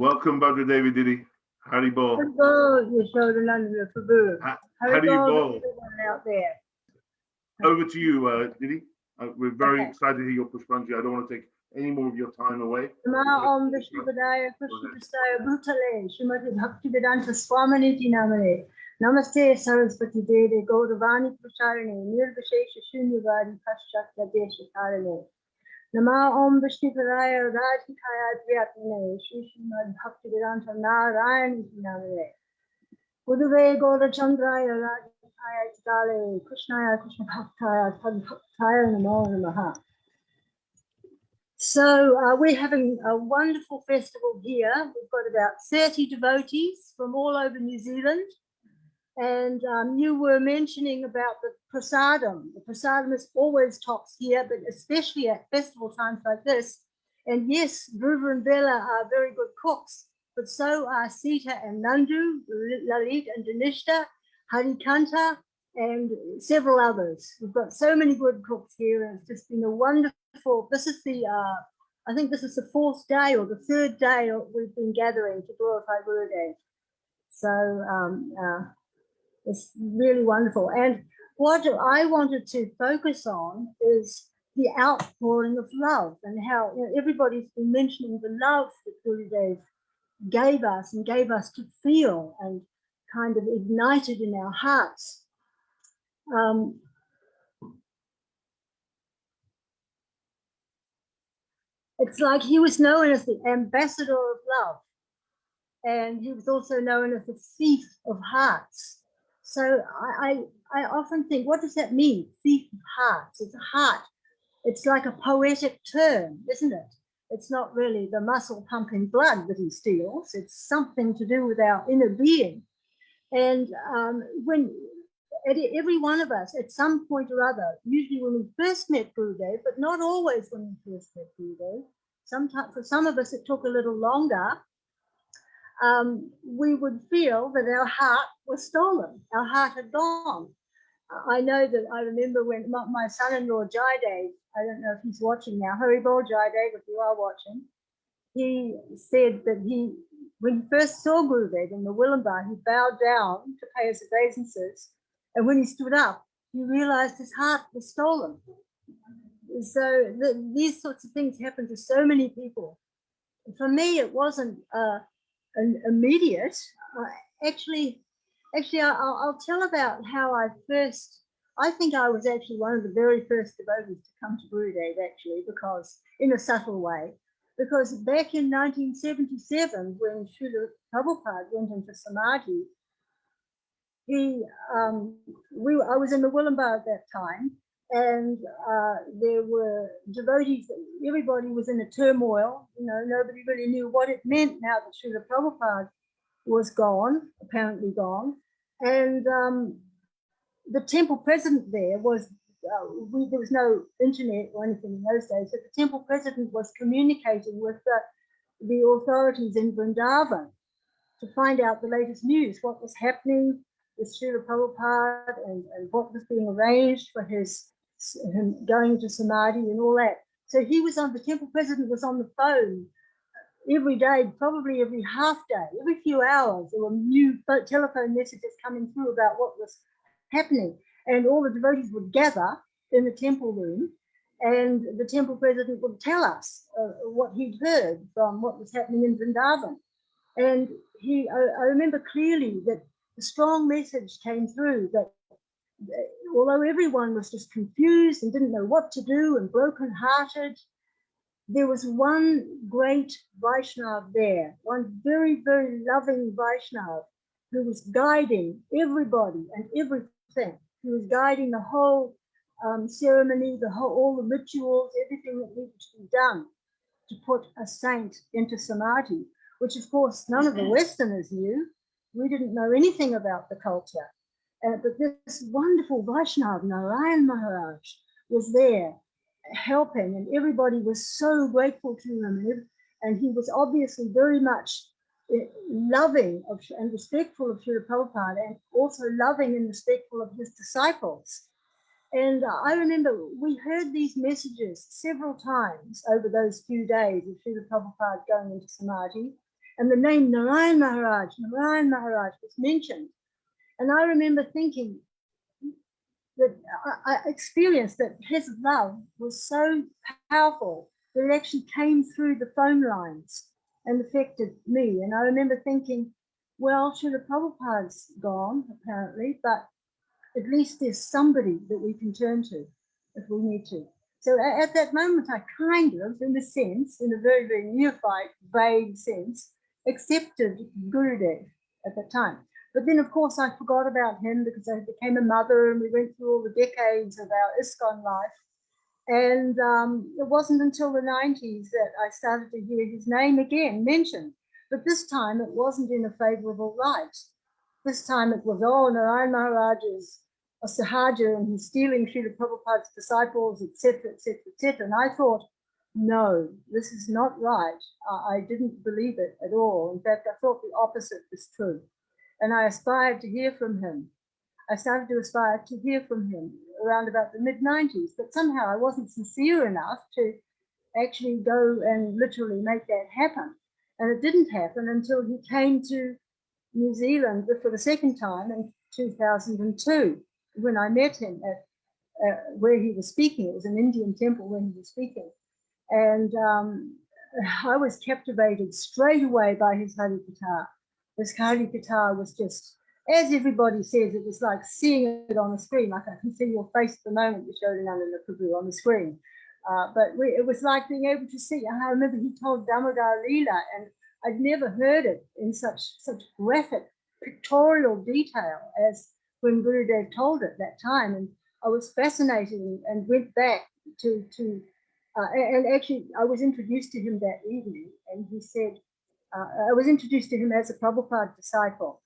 Welcome, Bhadra Devi Didi. Haribol. Haribol. Out there. Over to you, Didi. We're very excited to hear your Pushpanjali. I don't want to take any more of your time away. Om Vishnupadaya Krishnapastaya Bhutale Srimati Bhakti-Vedanta Swaminiti Namane Namaste Saraswati Dede Gauravani Pracharane Nirvishesha Shunyavadi Paschatya Deshakarane Nama Om Vishnupadaya Radhikaya Dhyatmane Shri Srimad Bhakti-Vedanta Narayaniti Namane Uduve Gaura Chandraya Radhikaya Tadale Krishnaya Krishna Bhaktaya Tadbhaktaya Namo Namaha. So we're having a wonderful festival here. We've got about 30 devotees from all over New Zealand. And you were mentioning about the prasadam. The prasadam is always tops here, but especially at festival times like this. And yes, Dhruva and Bella are very good cooks, but so are Sita and Nandu, Lalit and Danishta, Harikanta, and several others. We've got so many good cooks here, and it's just been a wonderful. This is the, I think this is the 4th day or the 3rd day we've been gathering to glorify Gurudev. So it's really wonderful. And what I wanted to focus on is the outpouring of love and how everybody's been mentioning the love that Gurudev gave us and gave us to feel and kind of ignited in our hearts. It's like he was known as the ambassador of love, and he was also known as the thief of hearts. So I often think, what does that mean? Thief of hearts. It's a heart. It's like a poetic term, isn't it? It's not really the muscle pumping blood that he steals. It's something to do with our inner being. And when every one of us at some point or other, usually when we first met Gurudev, but not always when we first met Gurudev, sometimes for some of us it took a little longer, we would feel that our heart was stolen, our heart had gone. I know that I remember when my son-in-law Jaidev, I don't know if he's watching now, Haribol Jaidev, if you are watching, he said that when he first saw Gurudev in the Willambar, he bowed down to pay his obeisances. And when he stood up, he realized his heart was stolen. So these sorts of things happen to so many people. For me, it wasn't an immediate. Actually, I'll tell about how I think I was actually one of the very first devotees to come to Gurudev, actually, because in a subtle way. Because back in 1977, when Srila Prabhupada went into Samadhi, I was in the Willambar at that time, and there were devotees. Everybody was in a turmoil. Nobody really knew what it meant now that Srila Prabhupada was gone, apparently gone, and the temple president there was. There was no internet or anything in those days, so the temple president was communicating with the authorities in Vrindavan to find out the latest news, what was happening with Srila Prabhupada and what was being arranged for him going to Samadhi and all that. So the temple president was on the phone every day, probably every half day, every few hours. There were new telephone messages coming through about what was happening. And all the devotees would gather in the temple room, and the temple president would tell us what he'd heard from what was happening in Vrindavan. And I remember clearly that the strong message came through that although everyone was just confused and didn't know what to do and broken-hearted, there was one great Vaishnava there, one very, very loving Vaishnava who was guiding everybody and everything. He was guiding the whole ceremony, all the rituals, everything that needed to be done to put a saint into Samadhi, which of course none of the Westerners knew. We didn't know anything about the culture. But this wonderful Vaishnava, Narayan Maharaj, was there helping, and everybody was so grateful to him. And he was obviously very much loving and respectful of Srila Prabhupada, and also loving and respectful of his disciples. And I remember we heard these messages several times over those few days of Srila Prabhupada going into Samadhi. and the name Narayan Maharaj was mentioned. And I remember thinking that I experienced that his love was so powerful that it actually came through the phone lines and affected me. And I remember thinking, well, Srila Prabhupada's gone, apparently, but at least there's somebody that we can turn to if we need to. So at that moment, I kind of, in a sense, in a very, very neophyte, vague sense, accepted Gurudev at the time. But then, of course, I forgot about him because I became a mother and we went through all the decades of our ISKCON life. And it wasn't until the 90s that I started to hear his name again mentioned. But this time it wasn't in a favorable light. This time it was, oh, Narayan Maharaj is a sahaja and he's stealing Srila Prabhupada's disciples, etc., etc., etc. And I thought, no, this is not right. I didn't believe it at all. In fact, I thought the opposite was true. And I aspired to hear from him. I started to aspire to hear from him around about the mid-90s, but somehow I wasn't sincere enough to actually go and literally make that happen. And it didn't happen until he came to New Zealand for the second time in 2002, when I met him at where he was speaking. It was an Indian temple where he was speaking. And I was captivated straight away by his Hari Katha. His Hari Katha was just, as everybody says, it was like seeing it on the screen. Like I can see your face at the moment, Yashodananda Prabhu, on the screen. But it was like being able to see. I remember he told Damodar Leela, and I'd never heard it in such graphic pictorial detail as when Gurudev told it that time. And I was fascinated and went back to and actually I was introduced to him that evening, and he said, I was introduced to him as a Prabhupada disciple.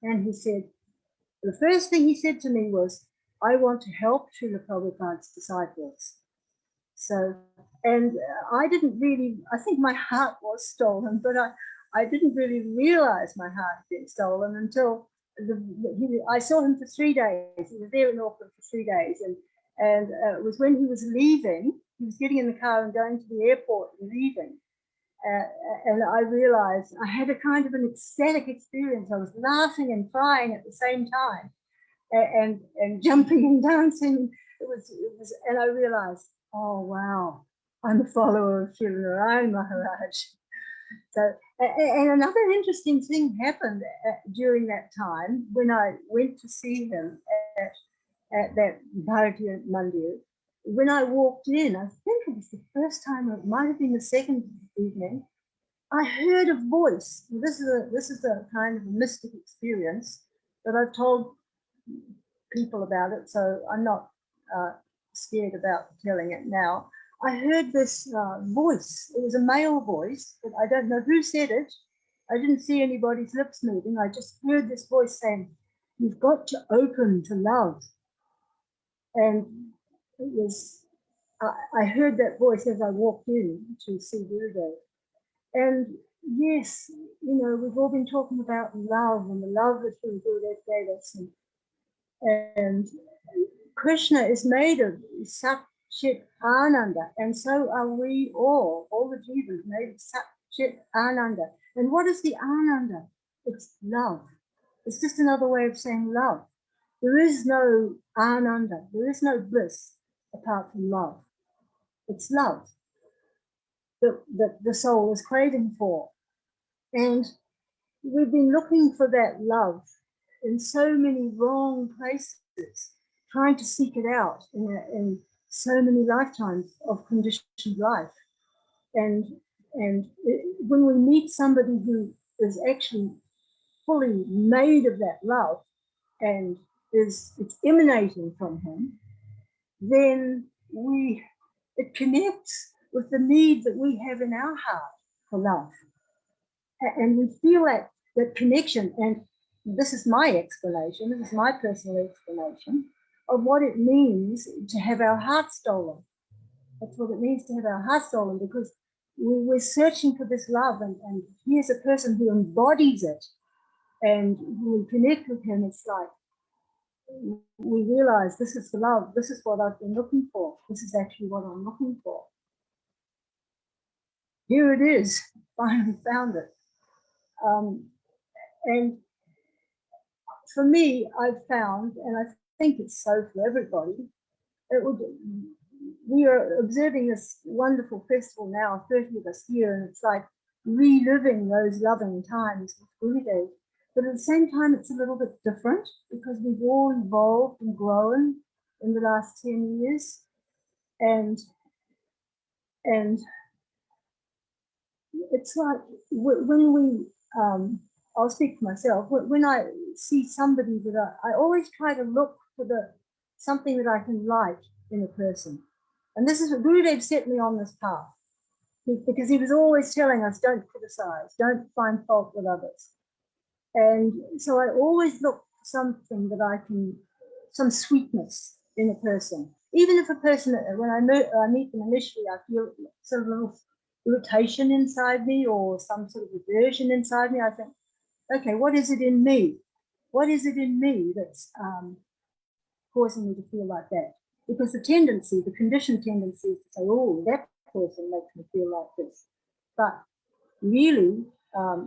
And he said, the first thing he said to me was, I want to help Srila Prabhupada's disciples. So, and I didn't really, I think my heart was stolen, but I didn't really realize my heart had been stolen until I saw him for 3 days. He was there in Auckland for 3 days. And it was when he was leaving, he was getting in the car and going to the airport and leaving. And I realized I had a kind of an ecstatic experience. I was laughing and crying at the same time, and jumping and dancing. It was, and I realized, oh wow, I'm a follower of Srila Narayan Maharaj. So, and another interesting thing happened during that time when I went to see him at that Bharatiya Mandir. When I walked in, I think it was the first time, or it might have been the second evening, I heard a voice. This is a kind of a mystic experience that I've told people about it, so I'm not scared about telling it now. I heard this voice. It was a male voice, but I don't know who said it. I didn't see anybody's lips moving. I just heard this voice saying, "You've got to open to love." And it was, I heard that voice as I walked in to see Gurudev. And yes, you know, we've all been talking about love and the love that Gurudev gave us. And Krishna is made of Sat Chit Ananda, and so are we all the jivas made of Sat Chit Ananda. And what is the Ananda? It's love. It's just another way of saying love. There is no Ananda, there is no bliss apart from love. It's love that the soul is craving for. And we've been looking for that love in so many wrong places, trying to seek it out in so many lifetimes of conditioned life. And when we meet somebody who is actually fully made of that love and it's emanating from him, then it connects with the need that we have in our heart for love. And we feel that connection. And this is my explanation, this is my personal explanation of what it means to have our heart stolen. That's what it means to have our heart stolen, because we're searching for this love, and here's a person who embodies it. And when we connect with him, it's like we realize this is the love, this is what I've been looking for. This is actually what I'm looking for. Here it is, finally found it. And for me, I've found, and I think it's so for everybody, we are observing this wonderful festival now, 30 of us here, and it's like reliving those loving times with Gurudev. But at the same time, it's a little bit different because we've all evolved and grown in the last 10 years. And it's like when we, I'll speak for myself, when I see somebody that I always try to look for something that I can like in a person. And this is what Gurudev set me on this path, because he was always telling us, don't criticize, don't find fault with others. And so I always look for something that I can, some sweetness in a person. Even if a person, when I meet them initially, I feel sort of a little irritation inside me or some sort of aversion inside me, I think, okay, what is it in me? What is it in me that's causing me to feel like that? Because the tendency, the conditioned tendency is to say, oh, that person makes me feel like this. But really,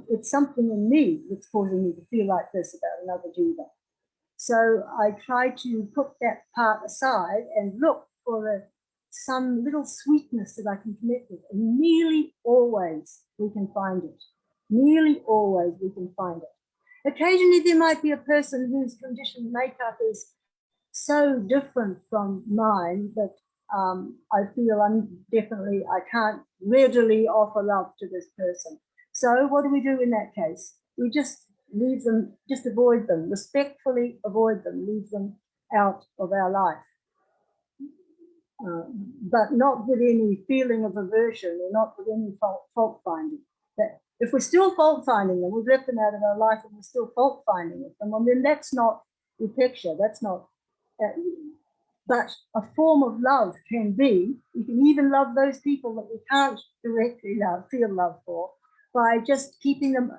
it's something in me that's causing me to feel like this about another jiva. So I try to put that part aside and look for some little sweetness that I can connect with. And nearly always we can find it. Nearly always we can find it. Occasionally there might be a person whose conditioned makeup is so different from mine that I feel I can't readily offer love to this person. So what do we do in that case? We just leave them, just avoid them, respectfully avoid them, leave them out of our life. But not with any feeling of aversion or not with any fault finding. That if we're still fault finding them, we've left them out of our life and we're still fault finding with them, and then that's not upeksha, that's not. But a form of love can be, you can even love those people that we can't directly feel love for by just keeping them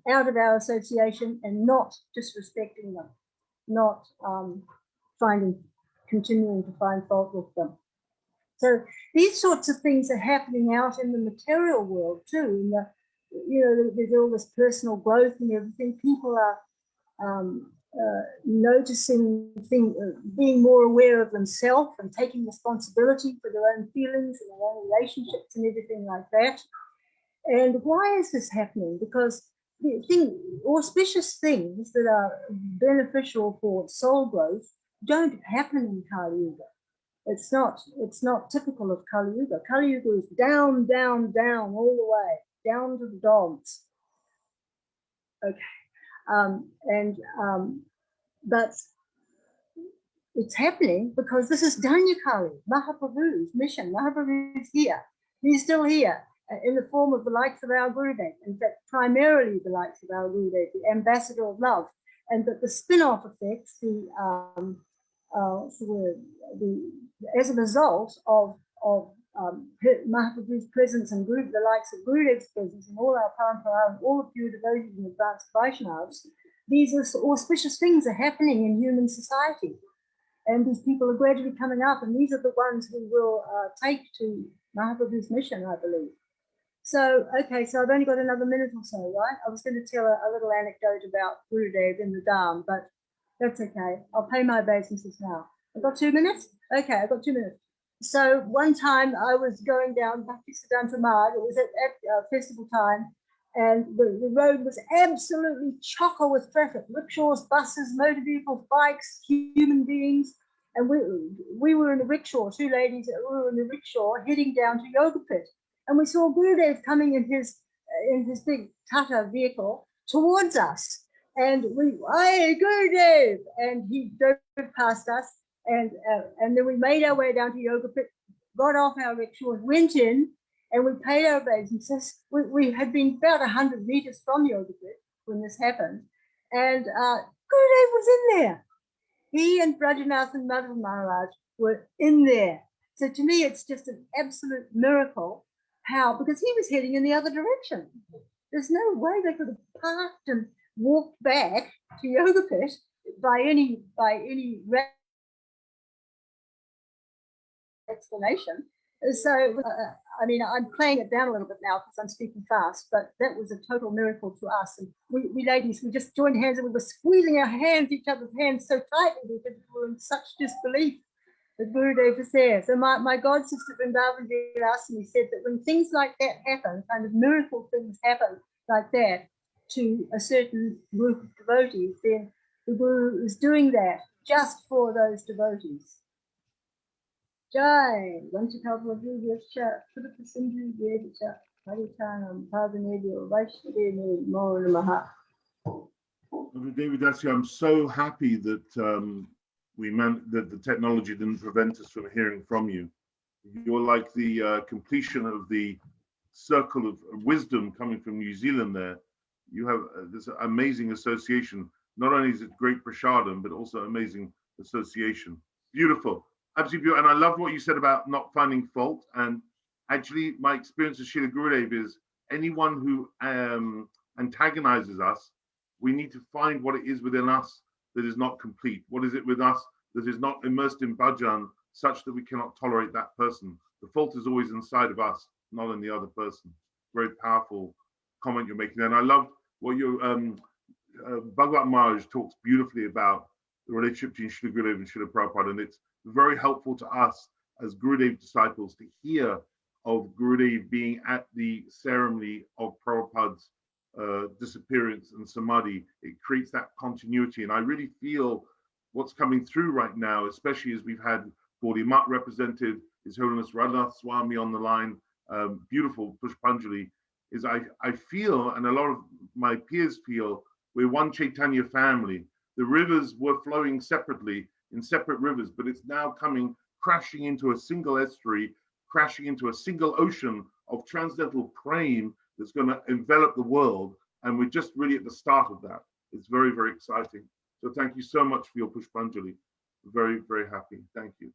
out of our association and not disrespecting them, not continuing to find fault with them. So these sorts of things are happening out in the material world too. There's all this personal growth and everything. People are noticing things, being more aware of themselves and taking responsibility for their own feelings and their own relationships and everything like that. And why is this happening? Because auspicious things that are beneficial for soul growth don't happen in Kali Yuga. It's not typical of Kali Yuga. Kali Yuga is down, down, down, all the way, down to the dogs. Okay. But it's happening because this is Danyakali, Mahaprabhu's mission. Mahaprabhu is here. He's still here in the form of the likes of our Gurudev. In fact, primarily the likes of our Gurudev, the ambassador of love. And that the spin-off effects, as a result of Mahaprabhu's presence and the likes of Gurudev's presence and all our parampara and all the pure devotees and advanced Vaishnavas, these auspicious things are happening in human society. And these people are gradually coming up, and these are the ones who will take to Mahaprabhu's mission, I believe. So, okay, so I've only got another minute or so, right? I was going to tell a little anecdote about Gurudev in the Dham, but that's okay. I'll pay my obeisances now. I've got 2 minutes? Okay, I've got 2 minutes. So one time I was going down Bhakti-Siddhanta Marg, it was at festival time, and the road was absolutely chocker with traffic, rickshaws, buses, motor vehicles, bikes, human beings. And we were in a rickshaw, two ladies, we were in a rickshaw heading down to Yoga Pit. And we saw Gurudev coming in his big Tata vehicle towards us. And we, hey, Gurudev! And he drove past us. And then we made our way down to Yoga Pit, got off our rickshaw, went in, and we paid our obeisances. We had been about 100 meters from Yoga Pit when this happened. And Gurudev was in there. He and Brajanath and Madhav Maharaj were in there. So to me, it's just an absolute miracle how, because he was heading in the other direction. There's no way they could have parked and walked back to Yoga Pit by any explanation. So I mean, I'm playing it down a little bit now because I'm speaking fast, but that was a total miracle to us. And we ladies, we just joined hands and we were squeezing our hands, each other's hands so tightly because we were in such disbelief that Gurudev was there. So my god sister Vrindavan Virasini said that when things like that happen, kind of miracle things happen like that to a certain group of devotees, then the Guru is doing that just for those devotees. Jai, Vanchakavavivyacha, Pudapasindhu Vedacha, Haritanam, Pavanebhyo, Vaishnavene, Namo Namaha. David Dassi, I'm so happy that that the technology didn't prevent us from hearing from you. You're like the completion of the circle of wisdom coming from New Zealand there. You have this amazing association. Not only is it great prasadam, but also amazing association. Beautiful. Absolutely beautiful. And I love what you said about not finding fault. And actually, my experience with Srila Gurudev is anyone who antagonizes us, we need to find what it is within us that is not complete. What is it with us that is not immersed in bhajan such that we cannot tolerate that person? The fault is always inside of us, not in the other person. Very powerful comment you're making there. And I love what your Bhagavad Maharaj talks beautifully about the relationship between Srila Gurudev and Srila Prabhupada. And it's very helpful to us as Gurudev disciples to hear of Gurudev being at the ceremony of Prabhupada's disappearance and samadhi. It creates that continuity. And I really feel what's coming through right now, especially as we've had Gaudiya Math represented, His Holiness Radhanath Swami on the line, beautiful Pushpanjali, is I feel, and a lot of my peers feel, we're one Chaitanya family. The rivers were flowing separately in separate rivers, but it's now coming crashing into a single estuary, crashing into a single ocean of transcendental prema that's going to envelop the world. And we're just really at the start of that. It's very, very exciting. So thank you so much for your Pushpanjali. Very, very happy. Thank you.